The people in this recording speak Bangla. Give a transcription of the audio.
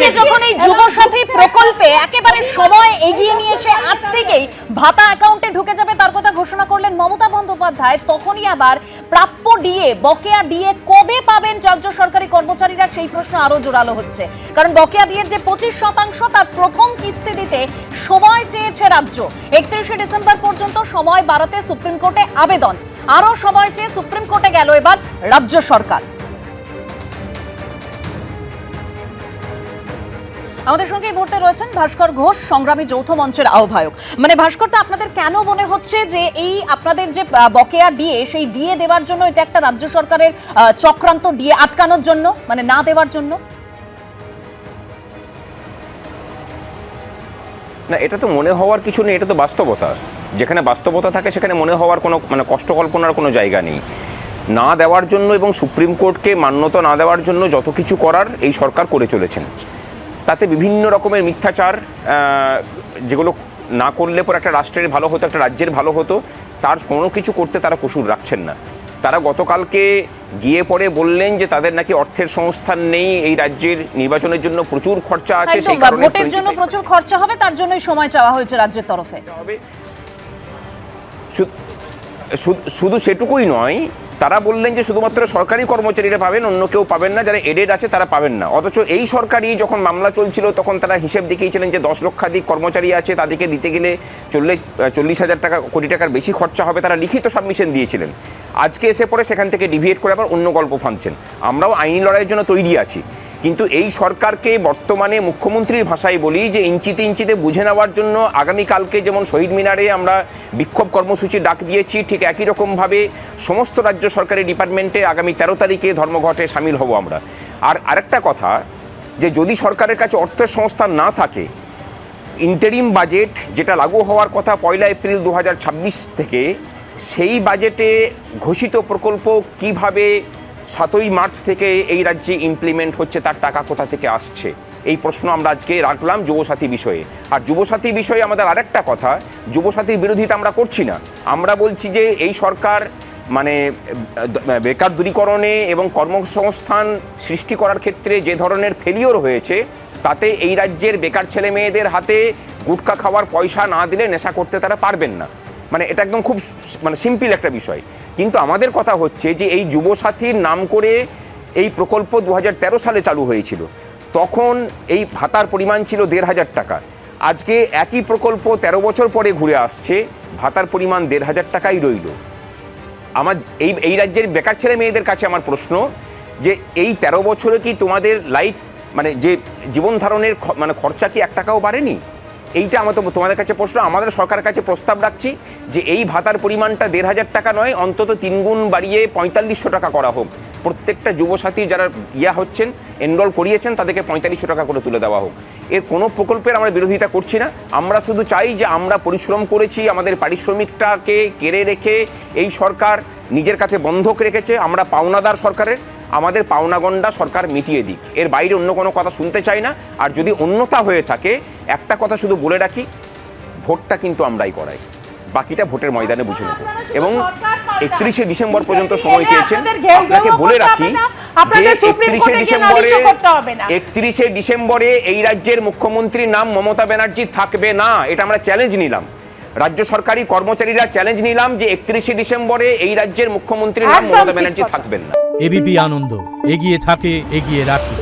একদিকে যখন এই যুবসাথী প্রকল্পে একেবারে সময় এগিয়ে নিয়ে এসে আজ থেকেই ভাতা অ্যাকাউন্টে ঢুকে যাবে তার কথা ঘোষণা করলেন মমতা বন্দ্যোপাধ্যায়, তখনই আবার প্রাপ্য ডিএ, বকেয়া ডিএ কবে পাবেন রাজ্য সরকারি কর্মচারীরা, সেই প্রশ্ন আরো জোরালো হচ্ছে। কারণ বকেয়া ডিএর যে 25% তার প্রথম কিস্তি দিতে সময় চেয়েছে রাজ্য। 31শে ডিসেম্বর পর্যন্ত সময় বাড়াতে সুপ্রিম কোর্টে আবেদন, আরো সময় চেয়ে সুপ্রিম কোর্টে গেল এবার রাজ্য সরকার। আমাদের সঙ্গে এই মুহূর্তে রয়েছেন ভাস্কর ঘোষ, সংগ্রামী যৌথ মঞ্চের আহ্বায়ক। মানে ভাস্কর, তা আপনাদের কেন মনে হচ্ছে যে এই আপনাদের যে বকেয়া ডিএ, সেই ডিএ দেওয়ার জন্য এটা একটা রাজ্য সরকারের চক্রান্ত, ডিএ আটকানোর জন্য, মানে না দেওয়ার জন্য? না, এটা তো মনে হওয়ার কিছু নেই, এটা তো বাস্তবতা। যেখানে বাস্তবতা থাকে সেখানে মনে হওয়ার কোনো কষ্ট কল্পনার কোনো জায়গা নেই। না দেওয়ার জন্য এবং সুপ্রিম কোর্টকে মান্যতা না দেওয়ার জন্য যত কিছু করার এই সরকার করে চলেছেন, তাতে বিভিন্ন রকমের মিথ্যাচার, যেগুলো না করলে পর একটা রাষ্ট্রের ভালো হতো, একটা রাজ্যের ভালো হতো, তার কোনো কিছু করতে তারা কসুর রাখছেন না। তারা গতকালকে গিয়ে পরে বললেন যে তাদের নাকি অর্থের সংস্থান নেই, এই রাজ্যের নির্বাচনের জন্য প্রচুর খরচা আছে, সেই কারণে ভোটের জন্য প্রচুর খরচা হবে, তার জন্যই সময় চাওয়া হয়েছে রাজ্যের তরফে। শুধু সেটুকুই নয়, তারা বললেন যে শুধুমাত্র সরকারি কর্মচারীরা পাবেন, অন্য কেউ পাবেন না, যারা এডেড আছে তারা পাবেন না। অথচ এই সরকারি যখন মামলা চলছিল তখন তারা হিসেব দেখিয়েছিলেন যে 10 লক্ষাধিক কর্মচারী আছে, তাদেরকে দিতে গেলে 40,000 কোটি টাকার বেশি খরচা হবে, তারা লিখিত সাবমিশন দিয়েছিলেন। আজকে এসে পরে সেখান থেকে ডিভিয়েট করে আবার অন্য গল্প ফাঁদছেন। আমরাও আইনি লড়াইয়ের জন্য তৈরি আছি, কিন্তু এই সরকারকে বর্তমানে মুখ্যমন্ত্রীর ভাষায় বলি যে ইঞ্চিতে ইঞ্চিতে বুঝে নেওয়ার জন্য আগামীকালকে যেমন শহীদ মিনারে আমরা বিক্ষোভ কর্মসূচি ডাক দিয়েছি, ঠিক একই রকমভাবে সমস্ত রাজ্য সরকারি ডিপার্টমেন্টে আগামী 13 তারিখে ধর্মঘটে সামিল হব আমরা। আর আরেকটা কথা, যে যদি সরকারের কাছে অর্থের সংস্থান না থাকে, ইন্টারিম বাজেট যেটা লাগু হওয়ার কথা 1 এপ্রিল 2026 থেকে, সেই বাজেটে ঘোষিত প্রকল্প কিভাবে 7ই মার্চ থেকে এই রাজ্যে ইমপ্লিমেন্ট হচ্ছে, তার টাকা কোথা থেকে আসছে, এই প্রশ্ন আমরা আজকে রাখলাম যুবসাথী বিষয়ে। আর যুবসাথী বিষয়ে আমাদের আরেকটা কথা, যুবসাথীর বিরোধিতা আমরা করছি না, আমরা বলছি যে এই সরকার মানে বেকার দূরীকরণে এবং কর্মসংস্থান সৃষ্টি করার ক্ষেত্রে যে ধরনের ফেলিওর হয়েছে, তাতে এই রাজ্যের বেকার ছেলে মেয়েদের হাতে গুটখা খাওয়ার পয়সা না দিলে নেশা করতে তারা পারবেন না। মানে এটা একদম খুব সিম্পল একটা বিষয়। কিন্তু আমাদের কথা হচ্ছে যে এই যুবসাথীর নাম করে এই প্রকল্প 2013 সালে চালু হয়েছিল, তখন এই ভাতার পরিমাণ ছিল 1,500 টাকা। আজকে একই প্রকল্প 13 বছর পরে ঘুরে আসছে, ভাতার পরিমাণ 1,500 টাকাই রইল। আমার এই রাজ্যের বেকার ছেলে মেয়েদের কাছে আমার প্রশ্ন, যে এই 13 বছরে কি তোমাদের লাইফ মানে যে জীবন ধারণের খরচা কি 1 টাকাও বাড়েনি? এইটা আমার তোমাদের কাছে প্রশ্ন। আমাদের সরকারের কাছে প্রস্তাব রাখছি যে এই ভাতার পরিমাণটা 1,500 টাকা নয়, অন্তত 3 গুণ বাড়িয়ে 4500 টাকা করা হোক। প্রত্যেকটা যুবসাথী যারা হচ্ছেন, এনরোল করিয়েছেন, তাদেরকে 4500 টাকা করে তুলে দেওয়া হোক। এর কোনো প্রকল্পের আমরা বিরোধিতা করছি না, আমরা শুধু চাই যে আমরা পরিশ্রম করেছি, আমাদের পারিশ্রমিকটাকে কেড়ে রেখে এই সরকার নিজের কাছে বন্ধক রেখেছে, আমরা পাওনাদার সরকারের, আমাদের পাওনাগণ্ডা সরকার মিটিয়ে দিক। এর বাইরে অন্য কোনো কথা শুনতে চাই না। আর যদি অন্যতা হয়ে থাকে, একটা কথা শুধু বলে রাখি, ভোটটা কিন্তু আমরাই করাই, বাকিটা ভোটের ময়দানে বুঝে নেব। এবং 31শে ডিসেম্বর পর্যন্ত সময় চেয়েছেন। আপনাকে বলে রাখি যে 31শে ডিসেম্বরে এই রাজ্যের মুখ্যমন্ত্রীর নাম মমতা ব্যানার্জি থাকবে না, এটা আমরা চ্যালেঞ্জ নিলাম। রাজ্য সরকারি কর্মচারীরা চ্যালেঞ্জ নিলাম যে 31শে ডিসেম্বরে এই রাজ্যের মুখ্যমন্ত্রীর নাম মমতা ব্যানার্জি থাকবেন না। এবিপি আনন্দ, এগিয়ে থাকে, এগিয়ে রাখে।